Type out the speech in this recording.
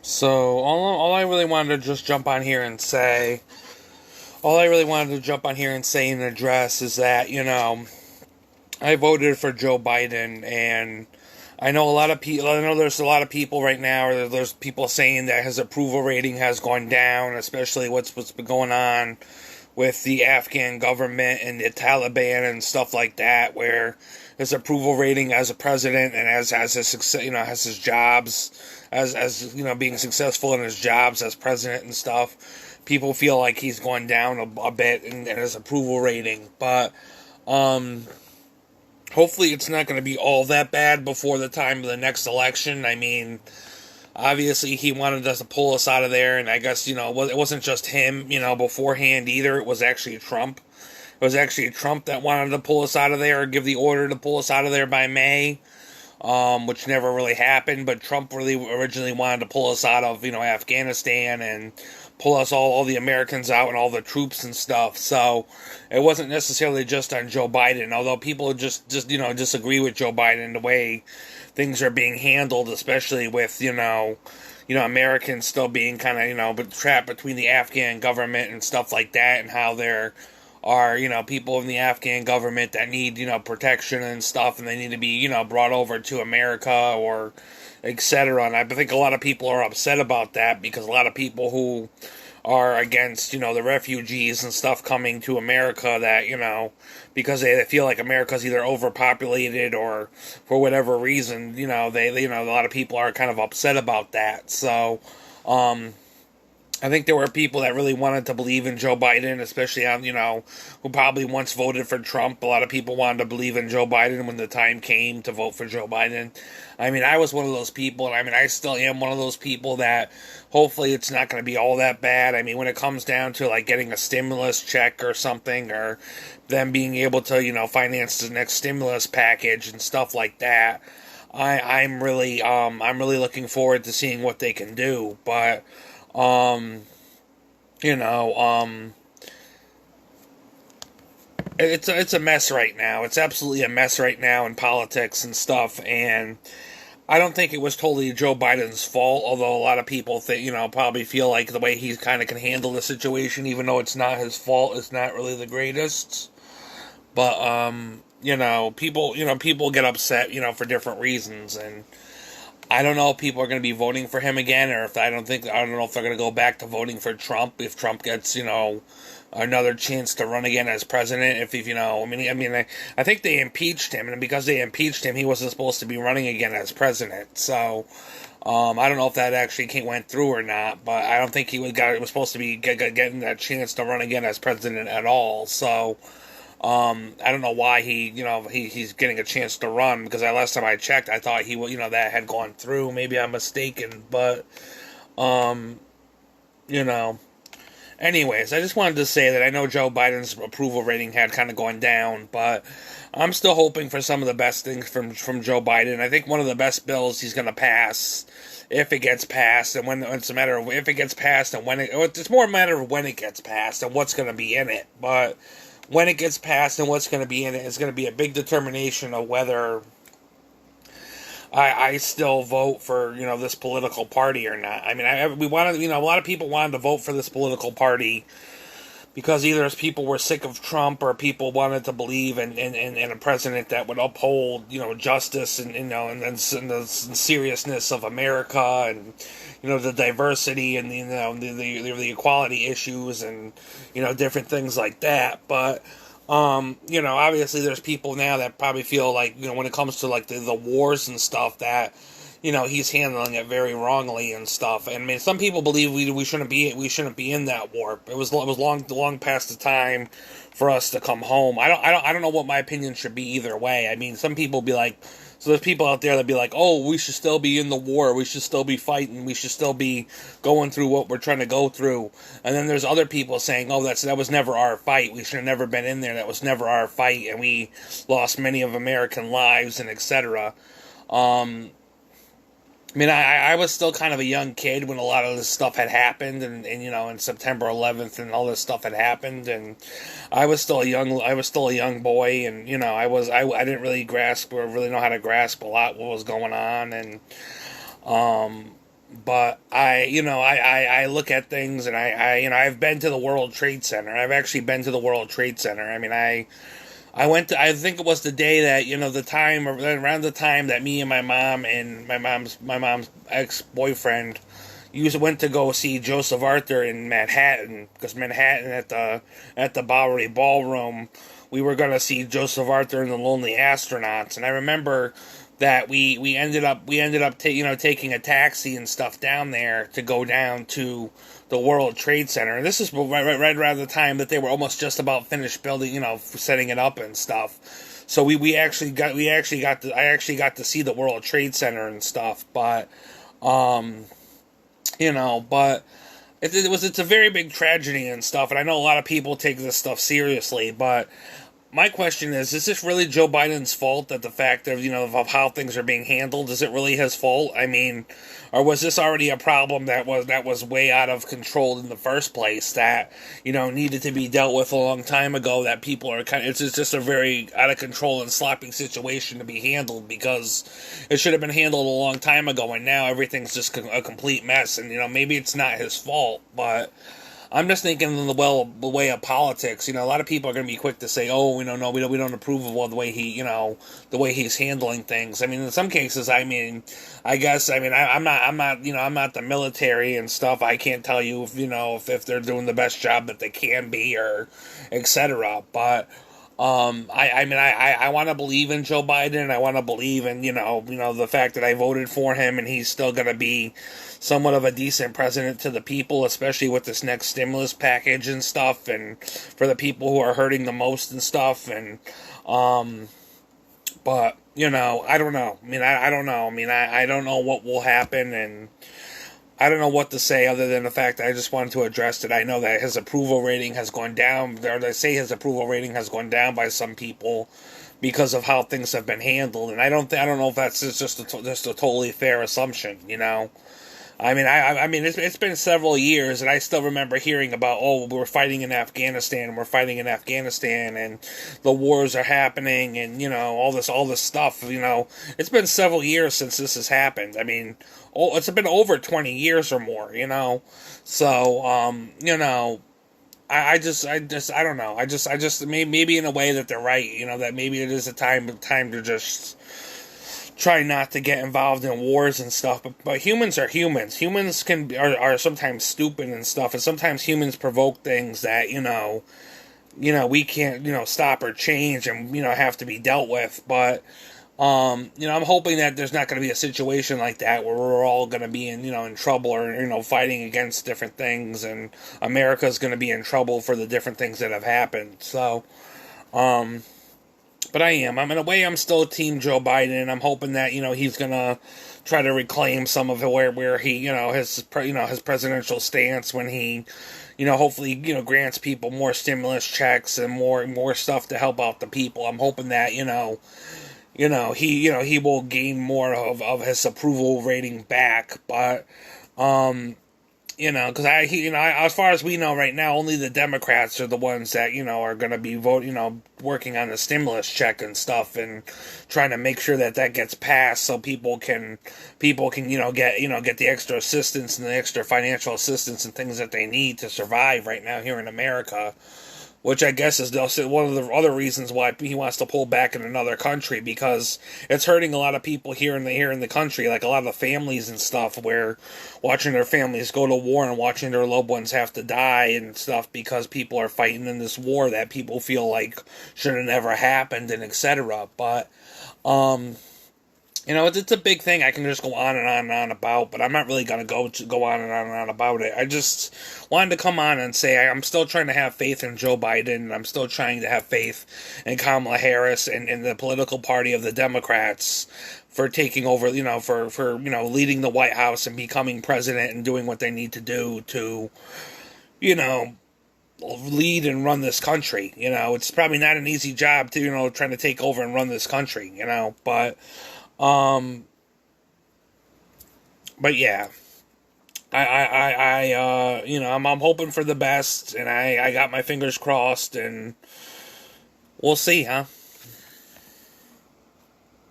So all I really wanted to just jump on here and say, all I really wanted to jump on here and say in an address is that, I voted for Joe Biden, and I know a lot of people. I know there's a lot of people right now, or there's people saying that his approval rating has gone down, especially what's been going on with the Afghan government and the Taliban and stuff like that, where his approval rating as a president and as his success, has his jobs, as being successful in his jobs as president and stuff. People feel like he's gone down a bit in his approval rating, but hopefully it's not going to be all that bad before the time of the next election. I mean, obviously he wanted us to pull us out of there, and I guess, it wasn't just him, beforehand either. It was actually Trump. It was actually Trump that wanted to pull us out of there, or give the order to pull us out of there by May, which never really happened, but Trump really originally wanted to pull us out of, Afghanistan and pull us all the Americans out and all the troops and stuff. So it wasn't necessarily just on Joe Biden, although people just disagree with Joe Biden the way things are being handled, especially with, Americans still being kind of, trapped between the Afghan government and stuff like that, and how there are, people in the Afghan government that need, protection and stuff, and they need to be, brought over to America or etc. And I think a lot of people are upset about that, because a lot of people who are against, the refugees and stuff coming to America, that, because they feel like America's either overpopulated or for whatever reason, they a lot of people are kind of upset about that. So, I think there were people that really wanted to believe in Joe Biden, especially on, who probably once voted for Trump. A lot of people wanted to believe in Joe Biden when the time came to vote for Joe Biden. I mean, I was one of those people, and I mean, I still am one of those people that hopefully it's not going to be all that bad. I mean, when it comes down to, like, getting a stimulus check or something, or them being able to, finance the next stimulus package and stuff like that, I'm really looking forward to seeing what they can do. But it's a mess right now. It's absolutely a mess right now in politics and stuff, and I don't think it was totally Joe Biden's fault, although a lot of people think, probably feel like the way he kind of can handle the situation, even though it's not his fault, is not really the greatest. But, people get upset, for different reasons, and I don't know if people are going to be voting for him again, or if I don't know if they're going to go back to voting for Trump if Trump gets, another chance to run again as president. I think they impeached him, and because they impeached him, he wasn't supposed to be running again as president. So, I don't know if that actually went through or not, but I don't think he was supposed to be getting that chance to run again as president at all. So, I don't know why he's getting a chance to run, because last time I checked, I thought that had gone through. Maybe I'm mistaken, but, anyways, I just wanted to say that I know Joe Biden's approval rating had kind of gone down, but I'm still hoping for some of the best things from Joe Biden. I think one of the best bills he's going to pass, if it gets passed, and when it's a matter of if it gets passed and when it's more a matter of when it gets passed and what's going to be in it, but when it gets passed and what's going to be in it is going to be a big determination of whether I still vote for, this political party or not. I mean, we wanted, a lot of people wanted to vote for this political party because either people were sick of Trump, or people wanted to believe in a president that would uphold, justice and the seriousness of America, and the diversity and the equality issues, and different things like that. But obviously there's people now that probably feel like, when it comes to like the wars and stuff, that he's handling it very wrongly and stuff. And I mean, some people believe we shouldn't be in that war. It was long past the time for us to come home. I don't know what my opinion should be either way. I mean, some people be like, so there's people out there that be like, oh, we should still be in the war, we should still be fighting, we should still be going through what we're trying to go through. And then there's other people saying, oh, that was never our fight, we should have never been in there, that was never our fight, and we lost many of American lives, and etc. I mean, I was still kind of a young kid when a lot of this stuff had happened, and in September 11th and all this stuff had happened, and I was still a young boy, and I didn't really grasp or really know how to grasp a lot what was going on, and But I look at things, and I've been to the World Trade Center. I've actually been to the World Trade Center. I mean, I went to, I think it was the day that, the time, around the time that me and my mom and my mom's ex-boyfriend went to go see Joseph Arthur in Manhattan, because Manhattan at the Bowery Ballroom, we were going to see Joseph Arthur and the Lonely Astronauts. And I remember that we ended up taking a taxi and stuff down there to go down to the World Trade Center. And this is right around the time that they were almost just about finished building, setting it up and stuff. So I actually got to see the World Trade Center and stuff. But but it's a very big tragedy and stuff. And I know a lot of people take this stuff seriously, but my question is this really Joe Biden's fault, that the fact of how things are being handled? Is it really his fault? I mean, or was this already a problem that was way out of control in the first place, that, needed to be dealt with a long time ago, that people are it's just a very out of control and sloppy situation to be handled, because it should have been handled a long time ago, and now everything's just a complete mess, and, maybe it's not his fault, but I'm just thinking in the way of politics. A lot of people are going to be quick to say, "Oh, no, we don't approve of the way the way he's handling things." I mean, in some cases, I guess, I'm not the military and stuff. I can't tell you if they're doing the best job that they can be, or etc. But I want to believe in Joe Biden. I want to believe in the fact that I voted for him, and he's still going to be somewhat of a decent president to the people, especially with this next stimulus package and stuff, and for the people who are hurting the most and stuff. And but I don't know. I don't know. I don't know what will happen, and I don't know what to say other than the fact that I just wanted to address it. I know that his approval rating has gone down, or they say his approval rating has gone down by some people because of how things have been handled, and I don't know if that's just a totally fair assumption. It's been several years, and I still remember hearing about, we're fighting in Afghanistan, and the wars are happening, and all this stuff. It's been several years since this has happened. It's been over 20 years or more. So I don't know. I just maybe in a way that they're right. That maybe it is a time to just try not to get involved in wars and stuff, but humans are humans. Humans are sometimes stupid and stuff, and sometimes humans provoke things that we can't stop or change, and have to be dealt with. But I'm hoping that there's not going to be a situation like that where we're all going to be in trouble, or fighting against different things, and America's going to be in trouble for the different things that have happened. So but I'm in a way, I'm still Team Joe Biden, and I'm hoping that he's gonna try to reclaim some of where he his presidential stance, when he hopefully grants people more stimulus checks and more stuff to help out the people. I'm hoping that he will gain more of his approval rating back, but because as far as we know right now, only the Democrats are the ones that are going to be working on the stimulus check and stuff, and trying to make sure that gets passed, so people can get the extra assistance and the extra financial assistance and things that they need to survive right now here in America. Which I guess is one of the other reasons why he wants to pull back in another country, because it's hurting a lot of people here in the country, like a lot of the families and stuff, where watching their families go to war and watching their loved ones have to die and stuff because people are fighting in this war that people feel like should have never happened, and etc. But it's a big thing. I can just go on and on and on about, but I'm not really going to go on and on about it. I just wanted to come on and say I'm still trying to have faith in Joe Biden, and I'm still trying to have faith in Kamala Harris and in the political party of the Democrats for taking over, for leading the White House and becoming president and doing what they need to do to, lead and run this country. It's probably not an easy job to, trying to take over and run this country, but but yeah, I'm hoping for the best, and I got my fingers crossed, and we'll see, huh?